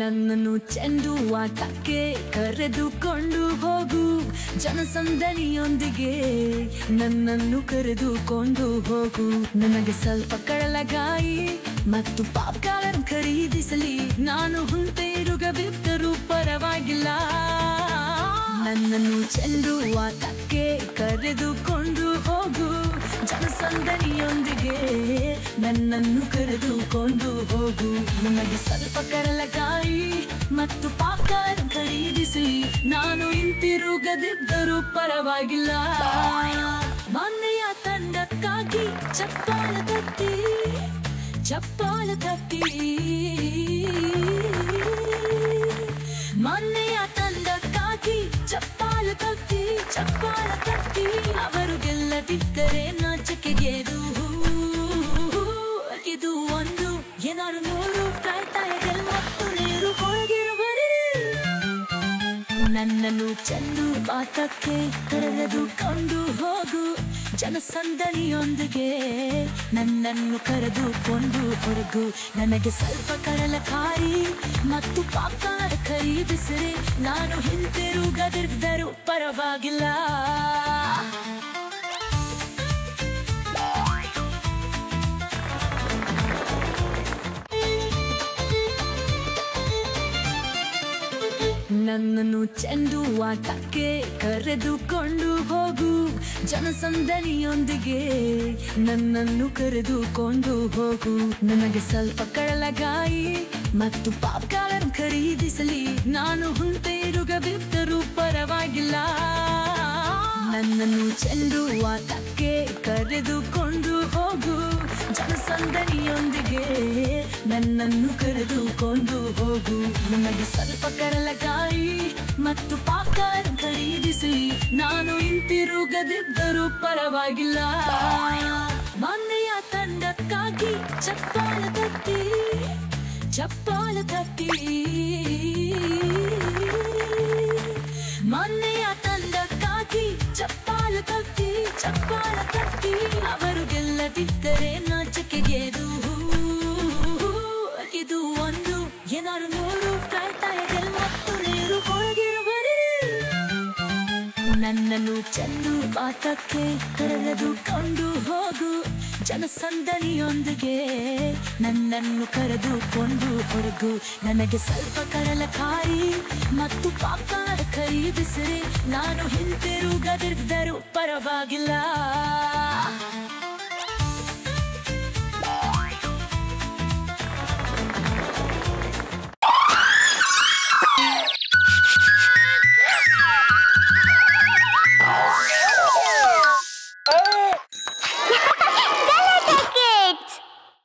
ನನ್ನನ್ನು ಚೆಂಡು ಆಟಕ್ಕೆ ಕರೆದುಕೊಂಡು ಹೋಗು, ಜನಸಂದಣಿಯೊಂದಿಗೆ ನನ್ನನ್ನು ಕರೆದುಕೊಂಡು ಹೋಗು. ನನಗೆ ಸ್ವಲ್ಪ ಕಡಲಗಾಯಿ ಮತ್ತು ಪಾಪ್ಕಾರ್ನ್ ಖರೀದಿಸಲಿ, ನಾನು ಹಿಂತಿರುಗದಿದ್ದರೂ ಪರವಾಗಿಲ್ಲ. ನನ್ನನ್ನು ಚೆಂಡು ಆಟಕ್ಕೆ ಕರೆದುಕೊಂಡು ಹೋಗು, ಜನಸಂದಣಿಯೊಂದಿಗೆ ನನ್ನನ್ನು ಕರೆದುಕೊಂಡು ಹೋಗು. ನನಗೆ ಸ್ವಲ್ಪ ಕಡಲಕಾಯಿ ಮತ್ತು ಪಾಪ್ಕಾರ್ನ್ ಖರೀದಿಸಲಿ, ನಾನು ಹಿಂತಿರುಗದಿದ್ದರೂ ಪರವಾಗಿಲ್ಲ. ಮೊನ್ನೆಯ ತಂಡಕ್ಕಾಗಿ ಚಪ್ಪಾಳೆ ತಟ್ಟಿ ಚಪ್ಪಾಳೆ ತಟ್ಟಿ, ಮೊನ್ನೆಯ ತಂಡಕ್ಕಾಗಿ ಚಪ್ಪಾಳೆ ತಟ್ಟಿ ಚಪ್ಪಾಳೆ ತಟ್ಟಿ. ಅವರು ಗೆಲ್ಲದಿದ್ದರೆ ನಾಚಿಕೆಗೇದು. ಇದು ಒಂದು ಏನಾರು ನೂರು ಕಾಯ್ತಾಯಿದೆ ಮತ್ತು ನೀರು ಹೊರಗಿರುವರೆ. ನನ್ನನ್ನು ಚೆಂಡು ಆಟಕ್ಕೆ ಕರೆದುಕೊಂಡು ಹೋಗು, ಜನಸಂದಣಿಯೊಂದಿಗೆ ನನ್ನನ್ನು ಕರೆದುಕೊಂಡು ಹೊರಗು. ನನಗೆ ಸ್ವಲ್ಪ ಕಡಲಕಾಯಿ ಮತ್ತು ಪಾಪ್ಕಾರ್ನ್ ಖರೀದಿಸಿರಿ, ನಾನು ಹಿಂತಿರುಗದಿದ್ದರೂ ಪರವಾಗಿಲ್ಲ. ನನ್ನನ್ನು ಚೆಂಡು ಆಟಕ್ಕೆ ಕರೆದುಕೊಂಡು ಹೋಗು, ಜನಸಂದಣಿಯೊಂದಿಗೆ ನನ್ನನ್ನು ಕರೆದುಕೊಂಡು ಹೋಗು. ನನಗೆ ಸ್ವಲ್ಪ ಕಡಲಗಾಯಿ ಮತ್ತು ಪಾಪ್ಕಾರ್ನ್ ಖರೀದಿಸಲಿ, ನಾನು ಹಿಂತಿರುಗದಿದ್ದರೂ ಪರವಾಗಿಲ್ಲ. ನನ್ನನ್ನು ಚೆಂಡು ಆಟಕ್ಕೆ ಕರೆದುಕೊಂಡು ಹೋಗು, ಜನಸಂದಣಿಯೊಂದಿಗೆ ನನ್ನನ್ನು ಕರೆದುಕೊಂಡು ಹೋಗು. ನನಗೆ ಸ್ವಲ್ಪ ಕಡಲಕಾಯಿ ಮತ್ತು ಪಾಪ್ಕಾರ್ನ್ ಖರೀದಿಸಲಿ, ನಾನು ಹಿಂತಿರುಗದಿದ್ದರೂ ಪರವಾಗಿಲ್ಲ. ಮೊನ್ನೆಯ ತಂಡಕ್ಕಾಗಿ ಚಪ್ಪಾಳೆ ತಟ್ಟಿ ಚಪ್ಪಾಳೆ ತಟ್ಟಿ, ಮೊನ್ನೆಯ ತಂಡಕ್ಕಾಗಿ ಚಪ್ಪಾಳೆ ತಟ್ಟಿ ಚಪ್ಪಾಳೆ ತಟ್ಟಿ. ಅವರು ಗೆಲ್ಲದಿದ್ದರೆ ನಾಚಿಕೆಗೇದು. ಇದು ಒಂದು ಏನಾರು ನೂರು ಕಾಯ್ತಾಯಿದೆ ಮತ್ತು ನೀರು ಹೊರಗಿರುವರೆ. ನನ್ನನ್ನು ಚೆಂಡು ಆಟಕ್ಕೆ ಕರೆದುಕೊಂಡು ಹೋಗು, ಜನಸಂದಣಿಯೊಂದಿಗೆ ನನ್ನನ್ನು ಕರೆದುಕೊಂಡು ಹೊರಗು. ನನಗೆ ಸ್ವಲ್ಪ ಕಡಲಕಾಯಿ ಮತ್ತು ಪಾಪ್ಕಾರ್ನ್ ಖರೀದಿಸಿರಿ, ನಾನು ಹಿಂತಿರುಗದಿದ್ದರೂ ಪರವಾಗಿಲ್ಲ.